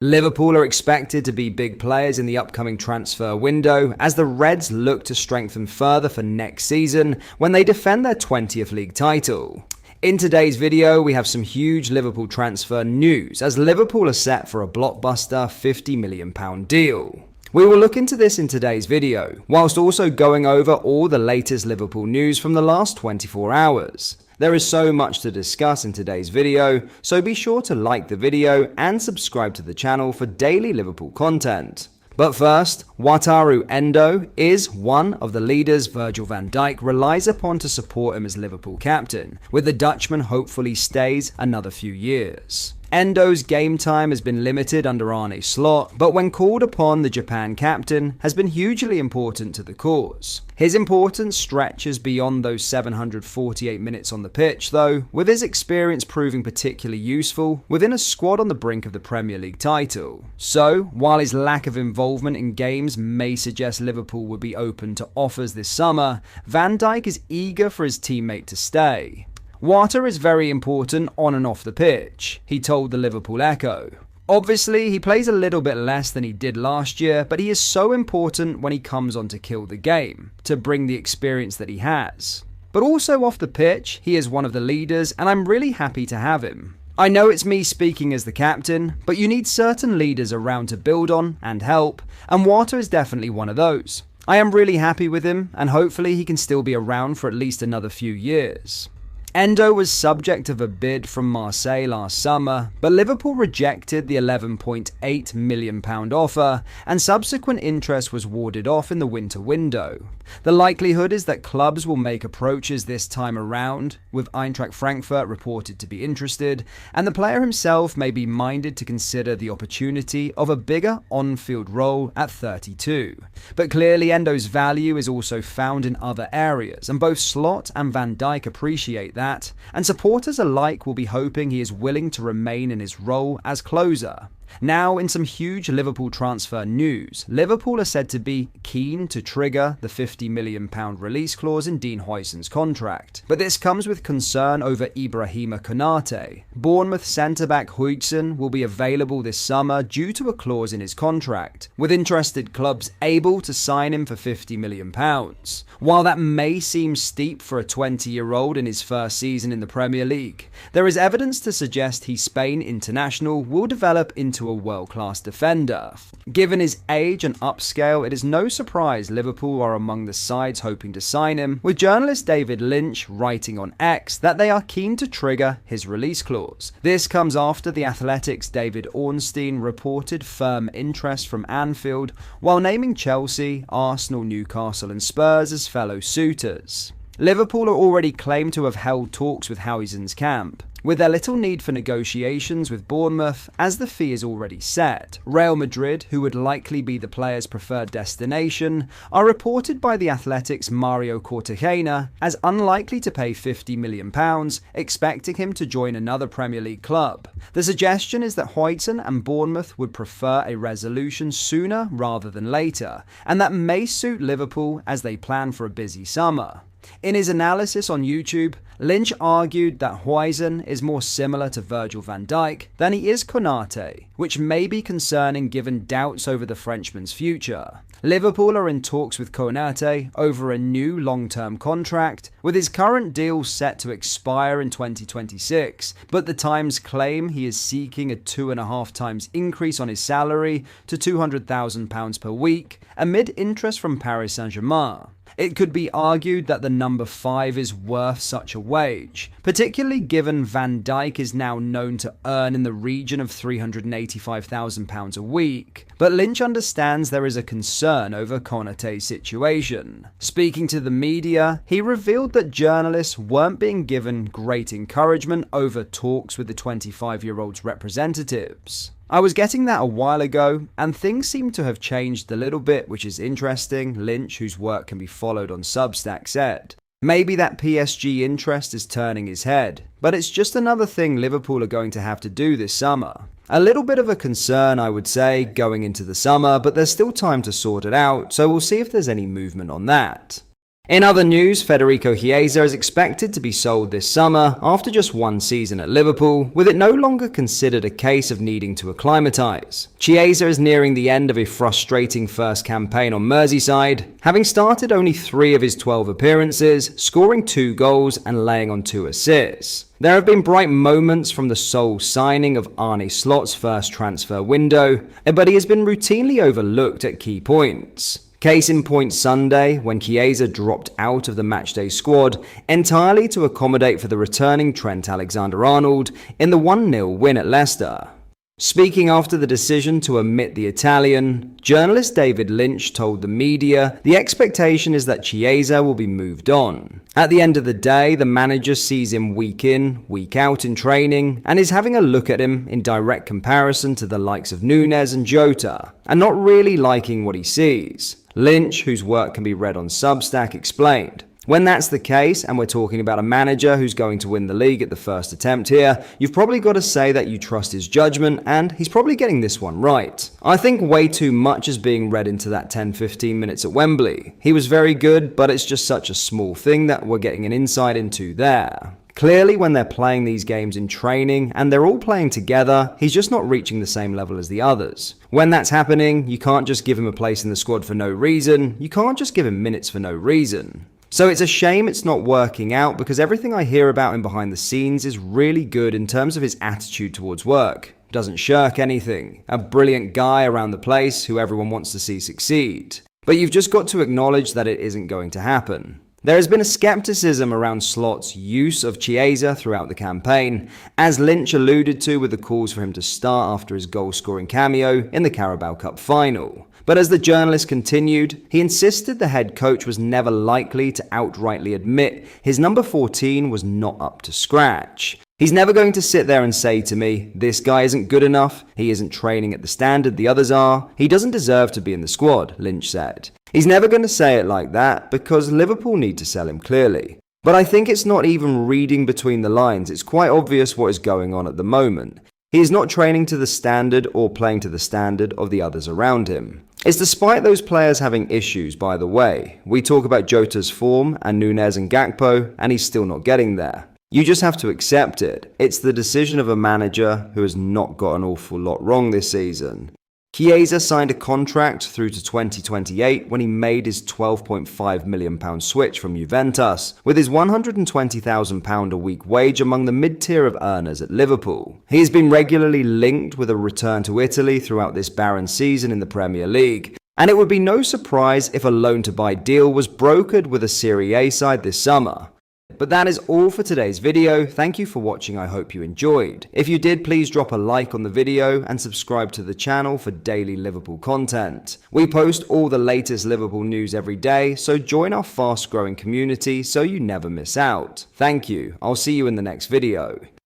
Liverpool are expected to be big players in the upcoming transfer window as the Reds look to strengthen further for next season when they defend their 20th league title. In today's video, we have some huge Liverpool transfer news as Liverpool are set for a blockbuster £50 million deal. We will look into this in today's video, whilst also going over all the latest Liverpool news from the last 24 hours. There is so much to discuss in today's video, so be sure to like the video and subscribe to the channel for daily Liverpool content. But first, Endo is one of the leaders Virgil van Dijk relies upon to support him as Liverpool captain, with the Dutchman hopefully stays another few years. Endo's game time has been limited under Arne Slot, but when called upon, the Japan captain has been hugely important to the cause. His importance stretches beyond those 748 minutes on the pitch though, with his experience proving particularly useful within a squad on the brink of the Premier League title. So, while his lack of involvement in games may suggest Liverpool would be open to offers this summer, Van Dijk is eager for his teammate to stay. Water is very important on and off the pitch, he told the Liverpool Echo. Obviously, he plays a little bit less than he did last year, but he is so important when he comes on to kill the game, to bring the experience that he has. But also off the pitch, he is one of the leaders, and I'm really happy to have him. I know it's me speaking as the captain, but you need certain leaders around to build on and help, and Water is definitely one of those. I am really happy with him, and hopefully he can still be around for at least another few years. Endo was subject of a bid from Marseille last summer, but Liverpool rejected the £11.8 million offer, and subsequent interest was warded off in the winter window. The likelihood is that clubs will make approaches this time around, with Eintracht Frankfurt reported to be interested, and the player himself may be minded to consider the opportunity of a bigger on-field role at 32. But clearly Endo's value is also found in other areas, and both Slot and Van Dijk appreciate that, and supporters alike will be hoping he is willing to remain in his role as closer. Now, in some huge Liverpool transfer news, Liverpool are said to be keen to trigger the £50 million release clause in Dean Huijsen's contract. But this comes with concern over Ibrahima Konate. Bournemouth centre-back Huijsen will be available this summer due to a clause in his contract, with interested clubs able to sign him for £50 million. While that may seem steep for a 20-year-old in his first season in the Premier League, there is evidence to suggest his Spain international will develop into a world-class defender. Given his age and upscale, it is no surprise Liverpool are among the sides hoping to sign him, with journalist David Lynch writing on X that they are keen to trigger his release clause. This comes after the Athletic's David Ornstein reported firm interest from Anfield, while naming Chelsea, Arsenal, Newcastle and Spurs as fellow suitors. Liverpool are already claimed to have held talks with Huijsen's camp, with their little need for negotiations with Bournemouth as the fee is already set. Real Madrid, who would likely be the player's preferred destination, are reported by the Athletic's Mario Cartagena as unlikely to pay £50 million, expecting him to join another Premier League club. The suggestion is that Huijsen and Bournemouth would prefer a resolution sooner rather than later, and that may suit Liverpool as they plan for a busy summer. In his analysis on YouTube, Lynch argued that Huijsen is more similar to Virgil van Dijk than he is Konate, which may be concerning given doubts over the Frenchman's future. Liverpool are in talks with Konate over a new long-term contract, with his current deal set to expire in 2026, but the Times claim he is seeking a 2.5 times increase on his salary to £200,000 per week, amid interest from Paris Saint-Germain. It could be argued that the number 5 is worth such a wage, particularly given Van Dijk is now known to earn in the region of £385,000 a week. But Lynch understands there is a concern over Konate's situation. Speaking to the media, he revealed that journalists weren't being given great encouragement over talks with the 25-year-old's representatives. I was getting that a while ago, and things seem to have changed a little bit, which is interesting, Lynch, whose work can be followed on Substack, said. Maybe that PSG interest is turning his head, but it's just another thing Liverpool are going to have to do this summer. A little bit of a concern, I would say, going into the summer, but there's still time to sort it out, so we'll see if there's any movement on that. In other news, Federico Chiesa is expected to be sold this summer after just one season at Liverpool, with it no longer considered a case of needing to acclimatise. Chiesa is nearing the end of a frustrating first campaign on Merseyside, having started only 3 of his 12 appearances, scoring 2 goals and laying on 2 assists. There have been bright moments from the sole signing of Arne Slot's first transfer window, but he has been routinely overlooked at key points. Case in point Sunday, when Chiesa dropped out of the matchday squad entirely to accommodate for the returning Trent Alexander-Arnold in the 1-0 win at Leicester. Speaking after the decision to omit the Italian, journalist David Lynch told the media the expectation is that Chiesa will be moved on. At the end of the day, the manager sees him week in, week out in training and is having a look at him in direct comparison to the likes of Núñez and Jota, and not really liking what he sees. Lynch, whose work can be read on Substack, explained, "When that's the case, and we're talking about a manager who's going to win the league at the first attempt here, you've probably got to say that you trust his judgment, and he's probably getting this one right. I think way too much is being read into that 10-15 minutes at Wembley. He was very good, but it's just such a small thing that we're getting an insight into there. Clearly, when they're playing these games in training and they're all playing together, he's just not reaching the same level as the others. When that's happening, you can't just give him a place in the squad for no reason. You can't just give him minutes for no reason. So it's a shame it's not working out, because everything I hear about him behind the scenes is really good in terms of his attitude towards work. Doesn't shirk anything. A brilliant guy around the place who everyone wants to see succeed. But you've just got to acknowledge that it isn't going to happen." There has been a skepticism around Slot's use of Chiesa throughout the campaign, as Lynch alluded to with the calls for him to start after his goal-scoring cameo in the Carabao Cup final. But as the journalist continued, he insisted the head coach was never likely to outrightly admit his number 14 was not up to scratch. "He's never going to sit there and say to me, this guy isn't good enough, he isn't training at the standard the others are, he doesn't deserve to be in the squad," Lynch said. He's never going to say it like that because Liverpool need to sell him clearly. But I think it's not even reading between the lines, it's quite obvious what is going on at the moment. He is not training to the standard or playing to the standard of the others around him. It's despite those players having issues, by the way. We talk about Jota's form and Núñez and Gakpo, and he's still not getting there. You just have to accept it. It's the decision of a manager who has not got an awful lot wrong this season. Chiesa signed a contract through to 2028 when he made his £12.5 million switch from Juventus, with his £120,000 a week wage among the mid-tier of earners at Liverpool. He has been regularly linked with a return to Italy throughout this barren season in the Premier League, and it would be no surprise if a loan-to-buy deal was brokered with a Serie A side this summer. But that is all for today's video. Thank you for watching. I hope you enjoyed. If you did, please drop a like on the video and subscribe to the channel for daily Liverpool content. We post all the latest Liverpool news every day, so join our fast-growing community so you never miss out. Thank you. I'll see you in the next video.